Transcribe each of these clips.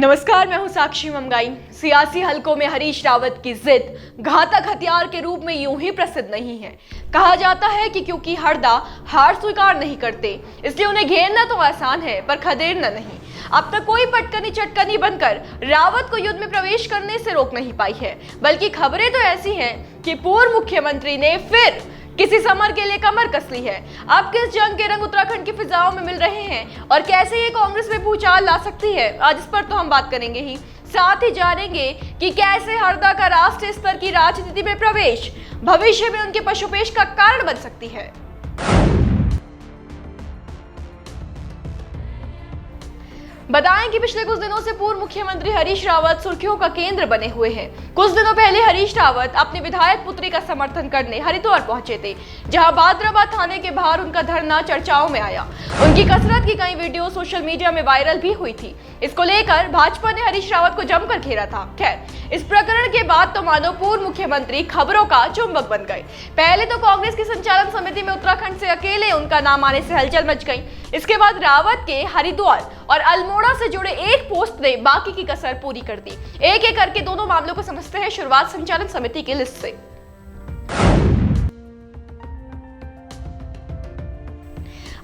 नमस्कार, मैं हूं साक्षी ममगाई। सियासी हलकों में हरीश रावत की जिद घातक हथियार के रूप में यूं ही प्रसिद्ध नहीं है। कहा जाता है कि क्योंकि हरदा हार स्वीकार नहीं करते, इसलिए उन्हें घेरना तो आसान है पर खदेड़ना नहीं। अब तक कोई पटकनी चटकनी बनकर रावत को युद्ध में प्रवेश करने से रोक नहीं पाई है, बल्कि खबरें तो ऐसी हैं कि पूर्व मुख्यमंत्री ने फिर किसी समर के लिए कमर कस ली है। अब किस जंग के रंग उत्तराखंड की फिजाओं में मिल रहे हैं और कैसे ये कांग्रेस में भूचाल ला सकती है, आज इस पर तो हम बात करेंगे ही। साथ ही जानेंगे कि कैसे हरदा का राष्ट्रीय स्तर की राजनीति में प्रवेश भविष्य में उनके पशुपेश का कारण बन सकती है। बताएं कि पिछले कुछ दिनों से पूर्व मुख्यमंत्री हरीश रावत सुर्खियों का केंद्र बने हुए हैं। कुछ दिनों पहले हरीश रावत अपने विधायक पुत्री का समर्थन करने हरिद्वार पहुंचे थे, जहां बादराबाद थाने के बाहर उनका धरना चर्चाओं में आया। उनकी कसरत की कई वीडियो सोशल मीडिया में वायरल भी हुई थी। इसको लेकर भाजपा ने हरीश रावत को जमकर घेरा था। खैर, इस प्रकरण के बाद तो मानो पूर्व मुख्यमंत्री खबरों का चुंबक बन गए। पहले तो कांग्रेस की संचालन समिति में उत्तराखंड से अकेले उनका नाम आने से हलचल मच गई। इसके बाद रावत के हरिद्वार और अल्मोड़ा से जुड़े एक पोस्ट ने बाकी की कसर पूरी कर दी। एक एक करके दोनों मामलों को समझते हैं। शुरुआत संचालन समिति की लिस्ट से।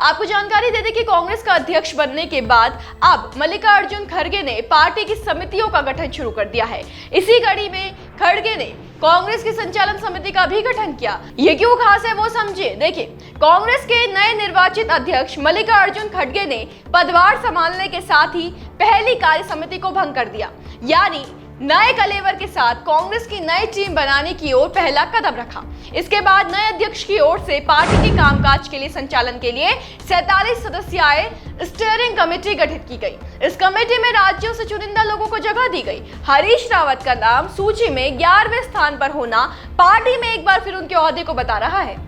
आपको जानकारी दे दें कि कांग्रेस का अध्यक्ष बनने के बाद अब मल्लिकार्जुन खड़गे ने पार्टी की समितियों का गठन शुरू कर दिया है। इसी कड़ी में खड़गे ने कांग्रेस की संचालन समिति का भी गठन किया। ये क्यों खास है वो समझिए। देखिए, कांग्रेस के नए निर्वाचित अध्यक्ष मल्लिकार्जुन खड़गे ने पदभार संभालने के साथ ही पहली कार्य समिति को भंग कर दिया, यानी नए कलेवर के साथ कांग्रेस की नई टीम बनाने की ओर पहला कदम रखा। इसके बाद नए अध्यक्ष की ओर से पार्टी के कामकाज के लिए संचालन के लिए 47 सदस्यीय स्टीयरिंग कमेटी गठित की गई। इस कमेटी में राज्यों से चुनिंदा लोगों को जगह दी गई। हरीश रावत का नाम सूची में 11वें स्थान पर होना पार्टी में एक बार फिर उनके ओहदे को बता रहा है।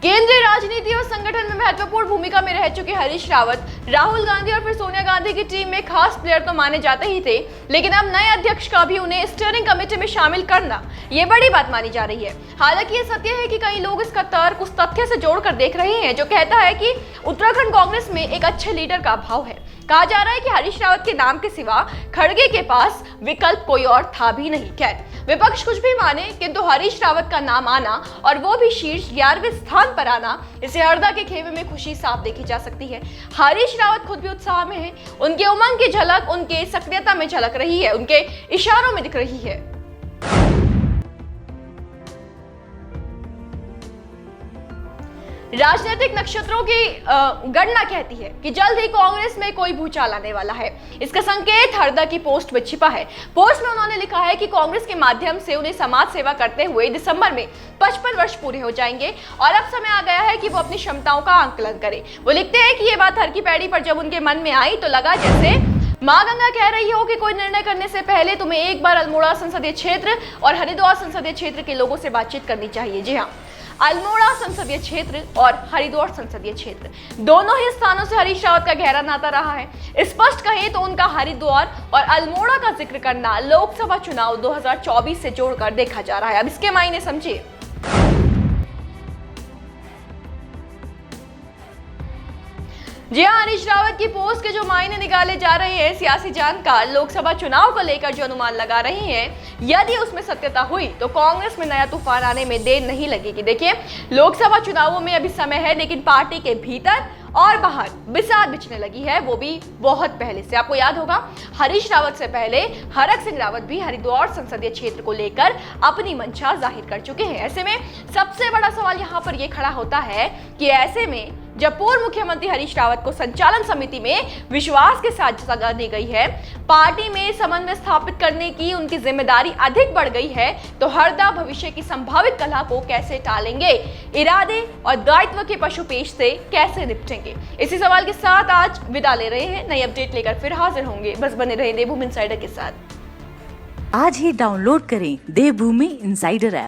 केंद्रीय राजनीति और संगठन में महत्वपूर्ण भूमिका में रह चुके हरीश रावत राहुल गांधी और फिर सोनिया गांधी की टीम में खास प्लेयर तो माने जाते ही थे, लेकिन अब नए अध्यक्ष का भी उन्हें स्टीयरिंग कमेटी में शामिल करना ये बड़ी बात मानी जा रही है। हालांकि ये सत्य है कि कई लोग इसका तर्क उस तथ्य से जोड़कर देख रहे हैं जो कहता है कि उत्तराखंड कांग्रेस में एक अच्छे लीडर का अभाव है। कहा जा रहा है कि हरीश रावत के नाम के सिवा खड़गे के पास विकल्प कोई और था भी नहीं। खैर, विपक्ष कुछ भी माने, किंतु हरीश रावत का नाम आना और वो भी शीर्ष 11वें स्थान पर आना, इसे हरदा के खेमे में खुशी साफ देखी जा सकती है। हरीश रावत खुद भी उत्साह में है। उनके उमंग की झलक उनके सक्रियता में झलक रही है, उनके इशारों में दिख रही है। राजनीतिक नक्षत्रों की गणना कहती है कि जल्द ही कांग्रेस में कोई भूचाल आने वाला है। इसका संकेत हरदा की पोस्ट में छिपा है। पोस्ट में उन्होंने लिखा है कि कांग्रेस के माध्यम से उन्हें समाज सेवा करते हुए दिसंबर में 55 वर्ष पूरे हो जाएंगे और अब समय आ गया है कि वो अपनी क्षमताओं का आंकलन करें। वो लिखते हैं कि ये बात हर की पैड़ी पर जब उनके मन में आई तो लगा जैसे माँ गंगा कह रही हो कि कोई निर्णय करने से पहले तुम्हें एक बार अल्मोड़ा संसदीय क्षेत्र और हरिद्वार संसदीय क्षेत्र के लोगों से बातचीत करनी चाहिए। जी हाँ, अल्मोड़ा संसदीय क्षेत्र और हरिद्वार संसदीय क्षेत्र दोनों ही स्थानों से हरीश रावत का गहरा नाता रहा है। स्पष्ट कहें तो उनका हरिद्वार और अल्मोड़ा का जिक्र करना लोकसभा चुनाव 2024 से जोड़कर देखा जा रहा है। अब इसके मायने समझिए। जी हाँ, हरीश रावत की पोस्ट के जो मायने निकाले जा रहे हैं, सियासी जानकार लोकसभा चुनाव को लेकर जो अनुमान लगा रहे हैं, यदि उसमें सत्यता हुई तो कांग्रेस में नया तूफान आने में देर नहीं लगेगी। देखिए, लोकसभा चुनावों में अभी समय है, लेकिन पार्टी के भीतर और बाहर बिसात बिछने लगी है, वो भी बहुत पहले से। आपको याद होगा, हरीश रावत से पहले हरक सिंह रावत भी हरिद्वार संसदीय क्षेत्र को लेकर अपनी मंशा जाहिर कर चुके हैं। ऐसे में सबसे बड़ा सवाल यहाँ पर यह खड़ा होता है कि ऐसे में जब पूर्व मुख्यमंत्री हरीश रावत को संचालन समिति में विश्वास के साथ जगह दी गई है, पार्टी में समन्वय स्थापित करने की उनकी जिम्मेदारी अधिक बढ़ गई है, तो हरदा भविष्य की संभावित कलह को कैसे टालेंगे, इरादे और दायित्व के पशुपेश से कैसे निपटेंगे। इसी सवाल के साथ आज विदा ले रहे हैं। नई अपडेट लेकर फिर हाजिर होंगे। बस बने रहे देवभूमि इनसाइडर के साथ। आज ही डाउनलोड करें देवभूमि इनसाइडर ऐप।